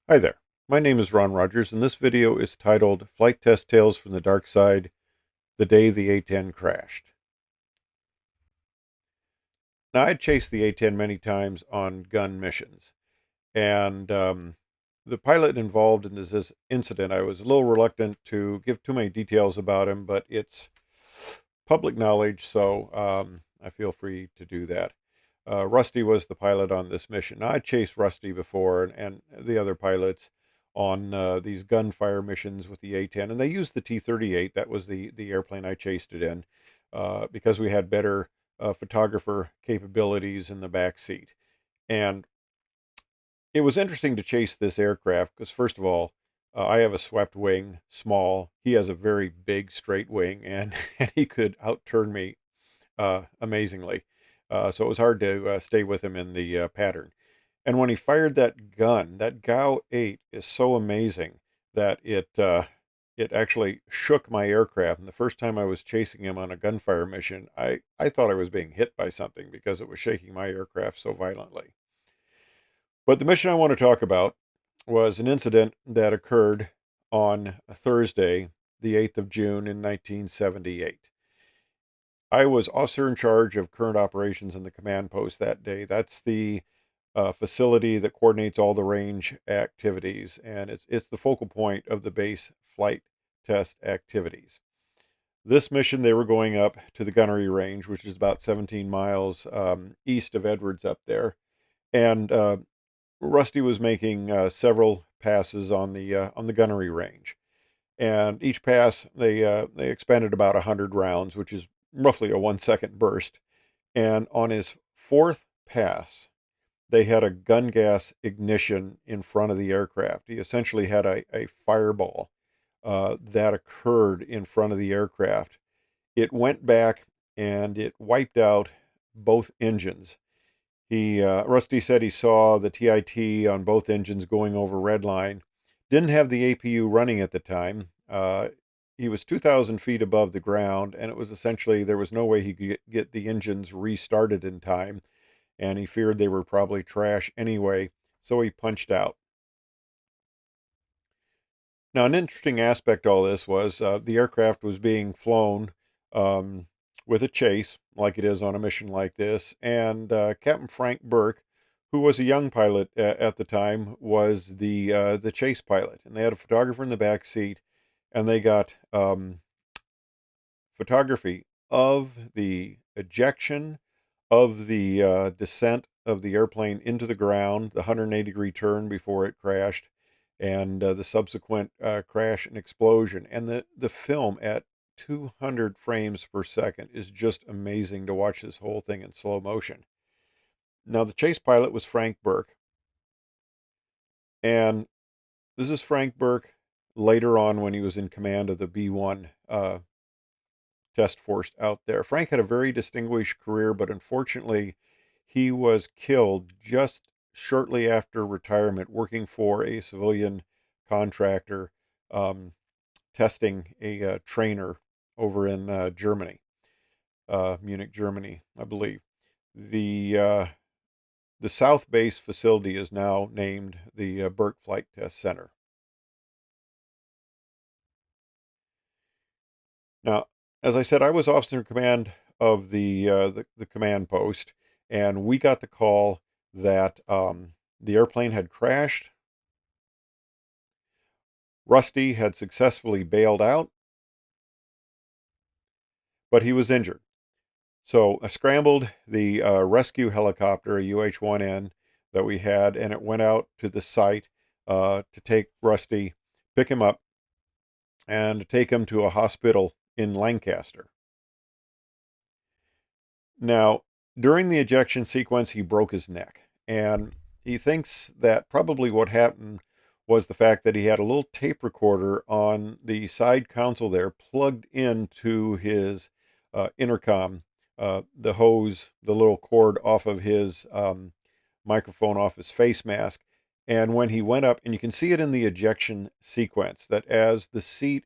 Hi there, my name is Ron Rogers, and this video is titled Flight Test Tales from the Dark Side, the Day the A-10 Crashed. Now, I'd chased the A-10 many times on gun missions, and the pilot involved in this incident, I was a little reluctant to give too many details about him, but it's public knowledge, so I feel free to do that. Rusty was the pilot on this mission. Now, I chased Rusty before and the other pilots on these gunfire missions with the A-10, and they used the T-38. That was the airplane I chased it in because we had better photographer capabilities in the back seat. And it was interesting to chase this aircraft because, first of all, I have a swept wing, small. He has a very big straight wing, and, and he could outturn me amazingly. So it was hard to stay with him in the pattern. And when he fired that gun, that GAU-8 is so amazing that it actually shook my aircraft. And the first time I was chasing him on a gunfire mission, I thought I was being hit by something because it was shaking my aircraft so violently. But the mission I want to talk about was an incident that occurred on a Thursday, the 8th of June in 1978. I was officer in charge of current operations in the command post that day. That's the facility that coordinates all the range activities, and it's the focal point of the base flight test activities. This mission, they were going up to the gunnery range, which is about 17 miles east of Edwards up there, and Rusty was making several passes on the gunnery range, and each pass they expended about 100 rounds, which is roughly a 1 second burst. And on his fourth pass, they had a gun gas ignition in front of the aircraft. He essentially had a fireball that occurred in front of the aircraft. It went back and it wiped out both engines. Rusty said he saw the TIT on both engines going over red line. Didn't have the APU running at the time. He was 2,000 feet above the ground, and it was essentially there was no way he could get the engines restarted in time, and he feared they were probably trash anyway, so he punched out. Now, an interesting aspect of all this was the aircraft was being flown um, with a chase, like it is on a mission like this, and Captain Frank Burke, who was a young pilot at the time, was the chase pilot, and they had a photographer in the back seat, and they got photography of the ejection, of the descent of the airplane into the ground, the 180-degree turn before it crashed, and the subsequent crash and explosion. And the film at 200 frames per second is just amazing to watch this whole thing in slow motion. Now, the chase pilot was Frank Burke, and this is Frank Burke later on when he was in command of the B-1 test force out there. Frank had a very distinguished career, but unfortunately, he was killed just shortly after retirement, working for a civilian contractor, um, testing a trainer over in Germany, Munich, Germany, I believe. The uh, the South Base facility is now named the Burke Flight Test Center. Now, as I said, I was officer in command of the command post, and we got the call that the airplane had crashed. Rusty had successfully bailed out, but he was injured. So I scrambled the rescue helicopter, a UH-1N that we had, and it went out to the site to take Rusty, pick him up, and take him to a hospital in Lancaster. Now, during the ejection sequence, he broke his neck, and he thinks that probably what happened was the fact that he had a little tape recorder on the side console there plugged into his intercom, the hose, the little cord off of his microphone, off his face mask. And when he went up, and you can see it in the ejection sequence, that as the seat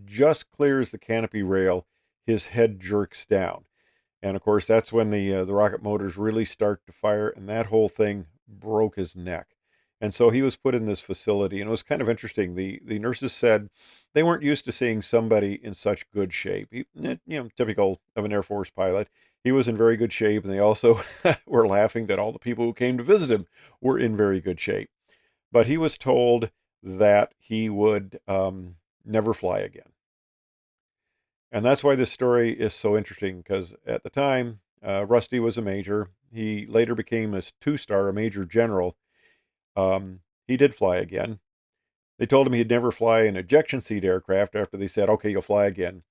just clears the canopy rail, his head jerks down. And of course, that's when the rocket motors really start to fire, and that whole thing broke his neck. And so he was put in this facility, and it was kind of interesting. The nurses said they weren't used to seeing somebody in such good shape. Typical of an Air Force pilot. He was in very good shape, and they also were laughing that all the people who came to visit him were in very good shape. But he was told that he would never fly again. And that's why this story is so interesting, because at the time, Rusty was a major. He later became a two-star, a major general. He did fly again. They told him he'd never fly an ejection seat aircraft after they said, okay, you'll fly again.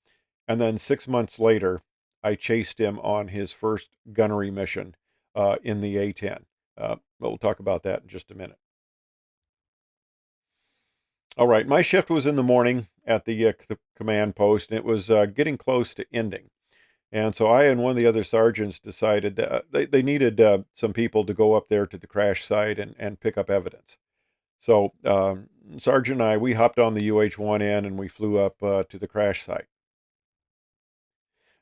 And then 6 months later, I chased him on his first gunnery mission in the A-10. But we'll talk about that in just a minute. All right, my shift was in the morning at the command post, and it was getting close to ending. And so I and one of the other sergeants decided that they needed some people to go up there to the crash site and pick up evidence. So Sergeant and I, we hopped on the UH-1N and we flew up to the crash site.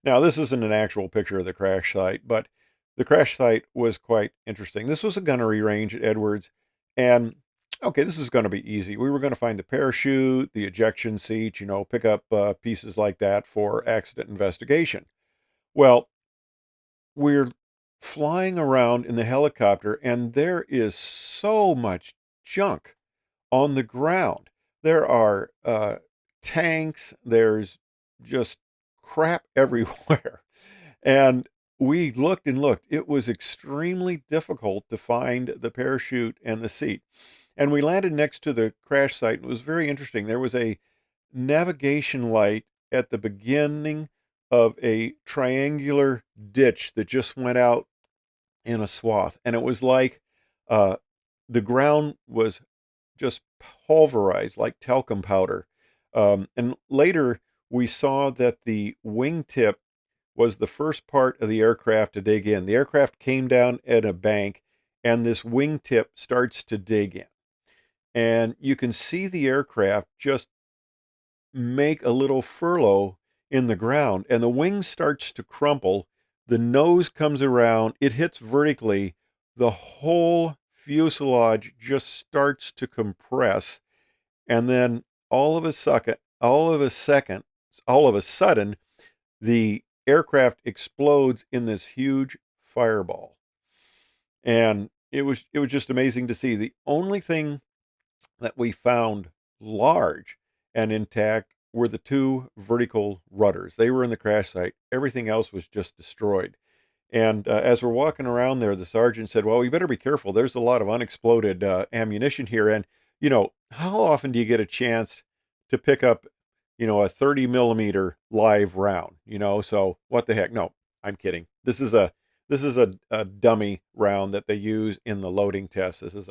Now, this isn't an actual picture of the crash site, but the crash site was quite interesting. This was a gunnery range at Edwards, and okay, this is going to be easy. We were going to find the parachute, the ejection seat, pick up pieces like that for accident investigation. Well, we're flying around in the helicopter, and there is so much junk on the ground. There are tanks, there's just crap everywhere. And we looked and looked. It was extremely difficult to find the parachute and the seat. And we landed next to the crash site. It was very interesting. There was a navigation light at the beginning of a triangular ditch that just went out in a swath. And it was like uh, the ground was just pulverized like talcum powder. And later we saw that the wingtip was the first part of the aircraft to dig in. The aircraft came down at a bank, and this wingtip starts to dig in. And you can see the aircraft just make a little furrow in the ground, and the wing starts to crumple. The nose comes around, it hits vertically, the whole fuselage just starts to compress, and then all of a sudden, the aircraft explodes in this huge fireball. And it was just amazing to see. The only thing that we found large and intact were the two vertical rudders. They were in the crash site. Everything else was just destroyed. And as we're walking around there, the sergeant said, well, we better be careful. There's a lot of unexploded ammunition here. And, how often do you get a chance to pick up, a 30 millimeter live round, So what the heck? No, I'm kidding. This is a dummy round that they use in the loading test. This is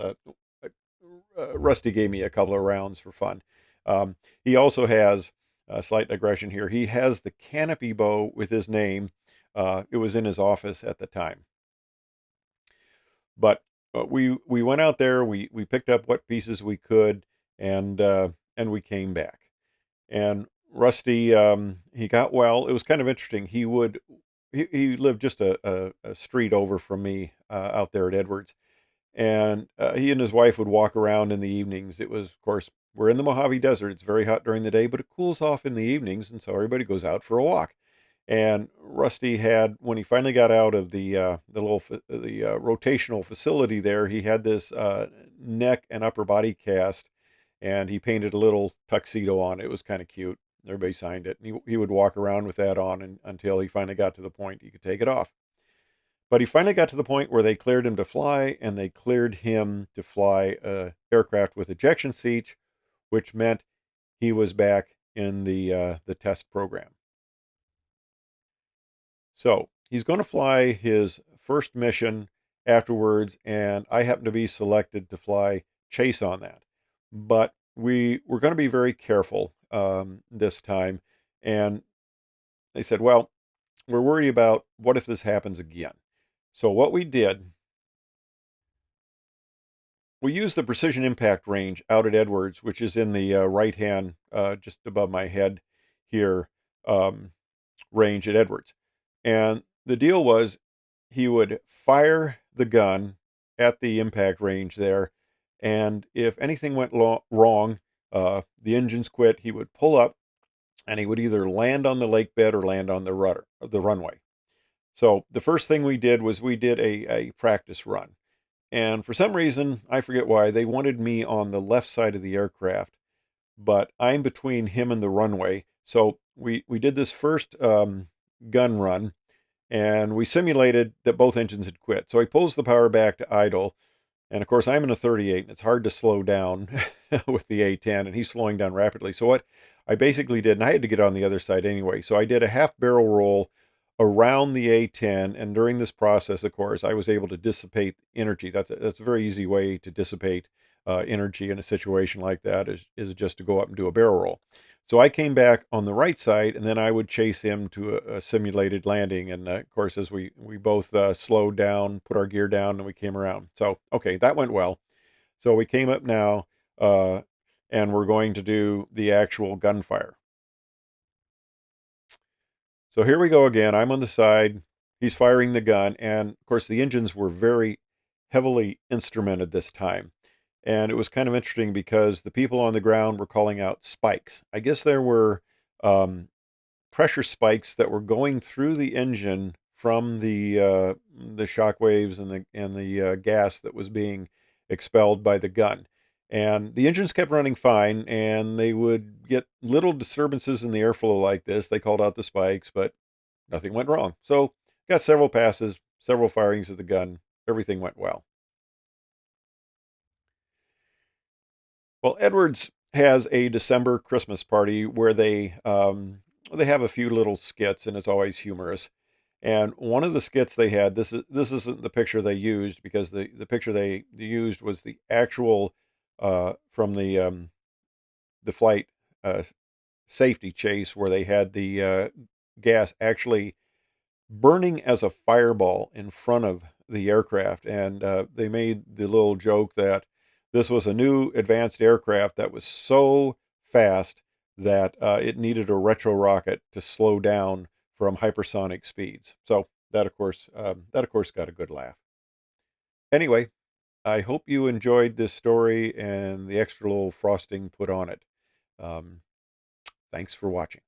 Rusty gave me a couple of rounds for fun. He also has a slight digression here. He has the canopy bow with his name. It was in his office at the time. But we went out there. We picked up what pieces we could, and we came back. And Rusty, he got well. It was kind of interesting. He lived just a street over from me out there at Edwards. And he and his wife would walk around in the evenings. It was, of course, we're in the Mojave Desert. It's very hot during the day, but it cools off in the evenings, and so everybody goes out for a walk. And Rusty had, when he finally got out of the rotational facility there, he had this neck and upper body cast, and he painted a little tuxedo on it. It was kind of cute. Everybody signed it, and he would walk around with that on until he finally got to the point he could take it off. But he finally got to the point where they cleared him to fly, and they cleared him to fly a aircraft with ejection seats, which meant he was back in the test program. So he's going to fly his first mission afterwards, and I happen to be selected to fly chase on that. But we were going to be very careful this time, and they said, well, we're worried about what if this happens again. So what we did, we used the precision impact range out at Edwards, which is in the right hand, just above my head here, range at Edwards. And the deal was he would fire the gun at the impact range there, And if anything went wrong, the engines quit, he would pull up and he would either land on the lake bed or land on the runway. So the first thing we did was we did a practice run. And for some reason, I forget why, they wanted me on the left side of the aircraft, but I'm between him and the runway. So we did this first gun run, and we simulated that both engines had quit. So he pulls the power back to idle, and of course, I'm in a 38, and it's hard to slow down with the A-10, and he's slowing down rapidly. So what I basically did, and I had to get on the other side anyway, so I did a half barrel roll around the A-10, and during this process, of course, I was able to dissipate energy. That's a very easy way to dissipate energy in a situation like that is just to go up and do a barrel roll. So I came back on the right side, and then I would chase him to a simulated landing. And of course, as we both slowed down, put our gear down, and we came around. So okay, that went well. So we came up now, uh, and we're going to do the actual gunfire. So here we go again. I'm on the side. He's firing the gun, and of course, the engines were very heavily instrumented this time. And it was kind of interesting because the people on the ground were calling out spikes. I guess there were pressure spikes that were going through the engine from the shock waves and the gas that was being expelled by the gun. And the engines kept running fine, and they would get little disturbances in the airflow like this. They called out the spikes, but nothing went wrong. So got several passes, several firings of the gun. Everything went well. Well, Edwards has a December Christmas party where they have a few little skits, and it's always humorous. And one of the skits they had, this isn't the picture they used, because the picture they used was the actual from the flight uh, safety chase, where they had the gas actually burning as a fireball in front of the aircraft. And they made the little joke that this was a new advanced aircraft that was so fast that it needed a retro rocket to slow down from hypersonic speeds. So that of course got a good laugh. Anyway, I hope you enjoyed this story and the extra little frosting put on it. Um, Thanks for watching.